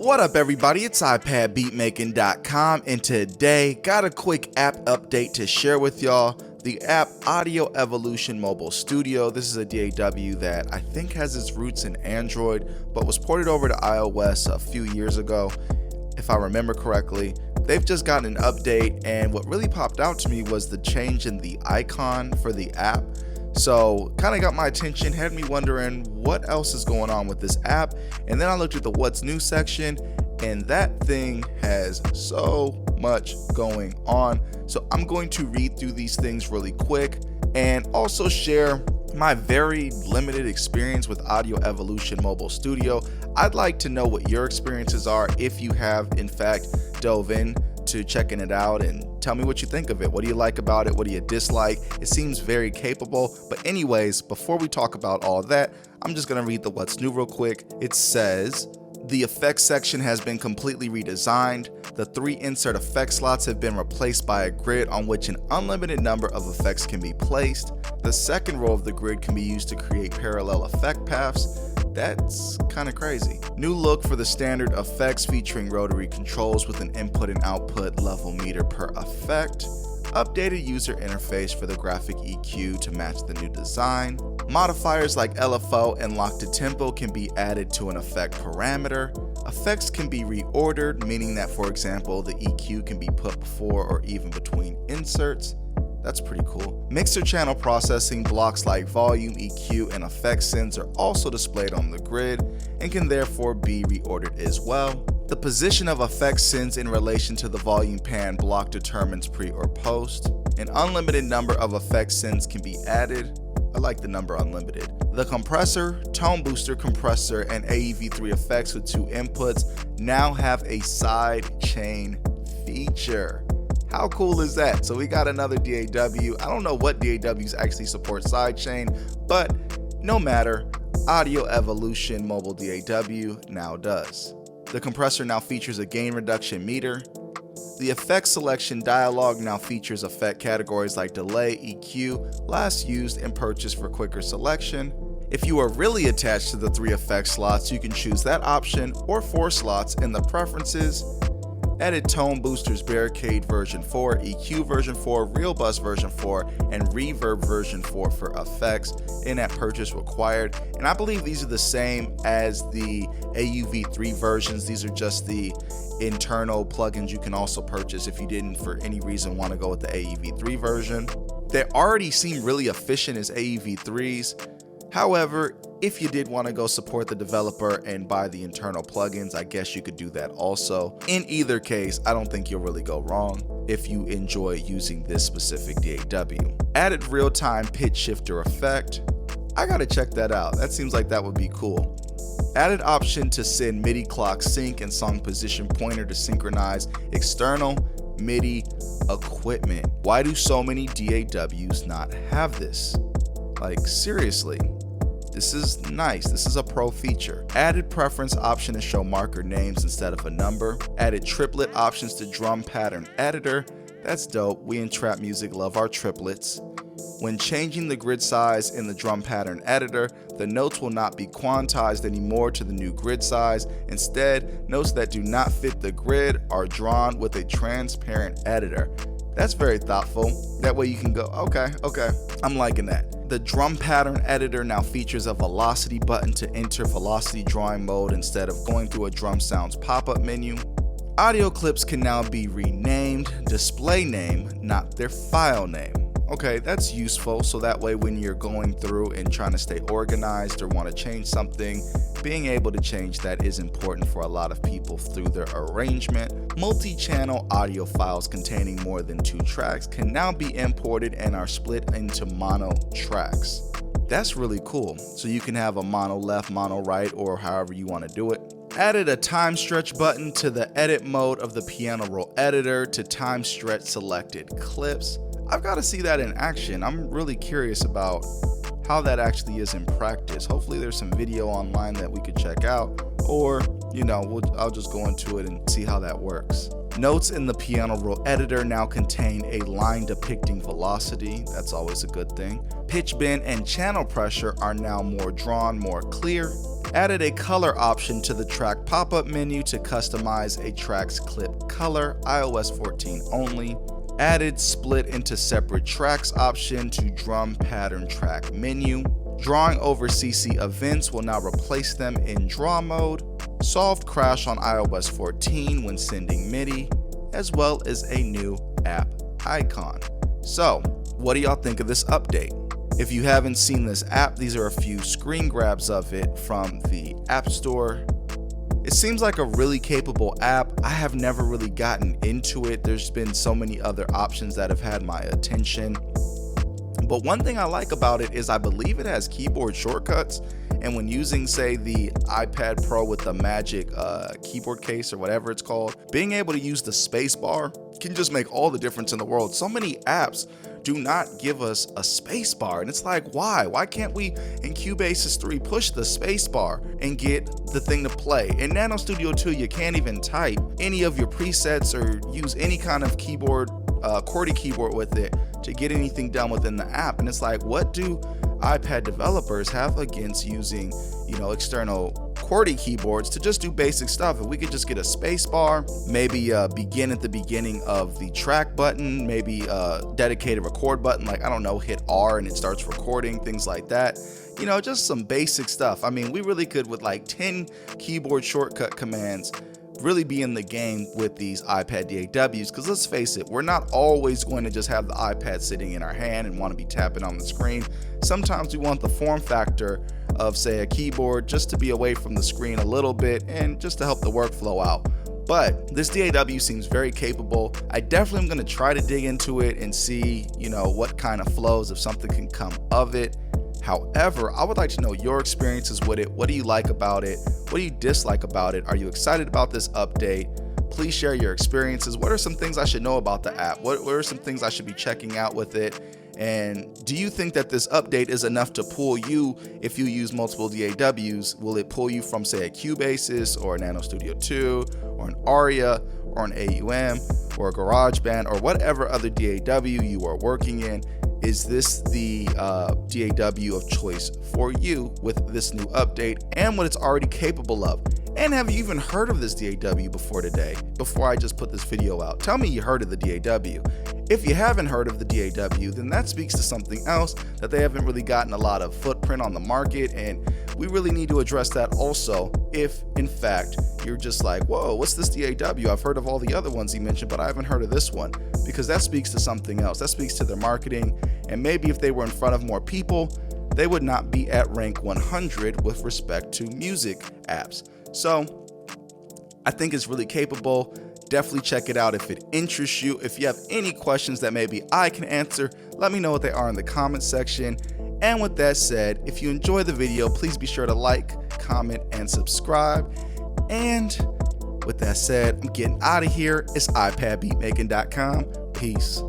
What up everybody, it's iPadBeatmaking.com, and today got a quick app update to share with y'all. The app Audio Evolution Mobile Studio. This is a DAW that I think has its roots in Android, but was ported over to iOS a few years ago, if I remember correctly. They've just gotten an update, and what really popped out to me was the change in the icon for the app. So kind of got my attention, had me wondering what else is going on with this app. And then I looked at the what's new section, and that thing has so much going on. So I'm going to read through these things really quick and also share my very limited experience with Audio Evolution Mobile Studio. I'd like to know what your experiences are if you have in fact dove in to checking it out, and tell me what you think of it. What do you like about it? What do you dislike? It seems very capable. But anyways, before we talk about all that, I'm just gonna read the what's new real quick. It says, the effects section has been completely redesigned. The 3 insert effect slots have been replaced by a grid on which an unlimited number of effects can be placed. The second row of the grid can be used to create parallel effect paths. That's kind of crazy. New look for the standard effects featuring rotary controls with an input and output level meter per effect. Updated user interface for the graphic EQ to match the new design. Modifiers like LFO and lock to tempo can be added to an effect parameter. Effects can be reordered, meaning that, for example, the EQ can be put before or even between inserts. That's pretty cool. Mixer channel processing blocks like volume, EQ, and effect sends are also displayed on the grid and can therefore be reordered as well. The position of effect sends in relation to the volume pan block determines pre or post. An unlimited number of effect sends can be added. I like the number unlimited. The compressor, tone booster compressor, and AEV3 effects with 2 inputs now have a side chain feature. How cool is that? So we got another DAW. I don't know what DAWs actually support sidechain, but no matter, Audio Evolution Mobile DAW now does. The compressor now features a gain reduction meter. The effect selection dialog now features effect categories like delay, EQ, last used, and purchased for quicker selection. If you are really attached to the 3 effect slots, you can choose that option or 4 slots in the preferences. Edit Tone Boosters Barricade version 4, EQ version 4, Real Bus version 4, and Reverb version 4 for effects. In-app purchase required. And I believe these are the same as the AUV3 versions. These are just the internal plugins you can also purchase if you didn't for any reason want to go with the AUV3 version. They already seem really efficient as AUV3s. However, if you did want to go support the developer and buy the internal plugins, I guess you could do that also. In either case, I don't think you'll really go wrong if you enjoy using this specific DAW. Added real-time pitch shifter effect. I gotta check that out. That seems like that would be cool. Added option to send MIDI clock sync and song position pointer to synchronize external MIDI equipment. Why do so many DAWs not have this? Like, seriously. This is nice. This is a pro feature. Added preference option to show marker names instead of a number. Added triplet options to drum pattern editor. That's dope. We in trap music love our triplets. When changing the grid size in the drum pattern editor, the notes will not be quantized anymore to the new grid size. Instead, notes that do not fit the grid are drawn with a transparent editor. That's very thoughtful. That way you can go, okay, I'm liking that. The drum pattern editor now features a velocity button to enter velocity drawing mode instead of going through a drum sounds pop-up menu. Audio clips can now be renamed display name, not their file name. Okay, that's useful, so that way when you're going through and trying to stay organized or want to change something, being able to change that is important for a lot of people through their arrangement. Multi-channel audio files containing more than 2 tracks can now be imported and are split into mono tracks. That's really cool. So you can have a mono left, mono right, or however you want to do it. Added a time stretch button to the edit mode of the piano roll editor to time stretch selected clips. I've got to see that in action. I'm really curious about how that actually is in practice. Hopefully there's some video online that we could check out, or I'll just go into it and see how that works. Notes in the piano roll editor now contain a line depicting velocity. That's always a good thing. Pitch bend and channel pressure are now more drawn, more clear. Added a color option to the track pop-up menu to customize a track's clip color, iOS 14 only. Added split into separate tracks option to drum pattern track menu. Drawing over CC events will now replace them in draw mode. Solved crash on iOS 14 when sending MIDI, as well as a new app icon. So, what do y'all think of this update? If you haven't seen this app, these are a few screen grabs of it from the App Store. It seems like a really capable app. I have never really gotten into it. There's been so many other options that have had my attention. But one thing I like about it is I believe it has keyboard shortcuts, and when using, say, the iPad Pro with the Magic keyboard case or whatever it's called, being able to use the space bar can just make all the difference in the world. So many apps do not give us a space bar, and it's like, why? Why can't we in Cubasis 3 push the space bar and get the thing to play? In Nano Studio 2, you can't even type any of your presets or use any kind of keyboard, QWERTY keyboard with it to get anything done within the app. And it's like, what do iPad developers have against using, external QWERTY keyboards to just do basic stuff? If we could just get a space bar, maybe begin at the beginning of the track button, maybe a dedicated record button, like, I don't know, hit R and it starts recording, things like that. Just some basic stuff. I mean, we really could, with like 10 keyboard shortcut commands, really be in the game with these iPad DAWs, because let's face it, we're not always going to just have the iPad sitting in our hand and want to be tapping on the screen. Sometimes we want the form factor of, say, a keyboard just to be away from the screen a little bit and just to help the workflow out. But this DAW seems very capable. I definitely am going to try to dig into it and see, what kind of flows, if something can come of it. However, I would like to know your experiences with it. What do you like about it? What do you dislike about it? Are you excited about this update? Please share your experiences. What are some things I should know about the app? What are some things I should be checking out with it? And do you think that this update is enough to pull you if you use multiple DAWs? Will it pull you from, say, a Cubasis or a Nano Studio 2 or an Aria or an AUM or a GarageBand or whatever other DAW you are working in? Is this the DAW of choice for you with this new update and what it's already capable of? And have you even heard of this DAW before today, before I just put this video out? Tell me you heard of the DAW. If you haven't heard of the DAW, then that speaks to something else, that they haven't really gotten a lot of footprint on the market, and we really need to address that also if, in fact, you're just like, whoa, what's this DAW? I've heard of all the other ones he mentioned, but I haven't heard of this one, because that speaks to something else. That speaks to their marketing, and maybe if they were in front of more people, they would not be at rank 100 with respect to music apps. So I think it's really capable. Definitely check it out if it interests you. If you have any questions that maybe I can answer, let me know what they are in the comment section. And with that said, if you enjoy the video, please be sure to like, comment, and subscribe. And with that said, I'm getting out of here. It's iPadbeatmaking.com. Peace.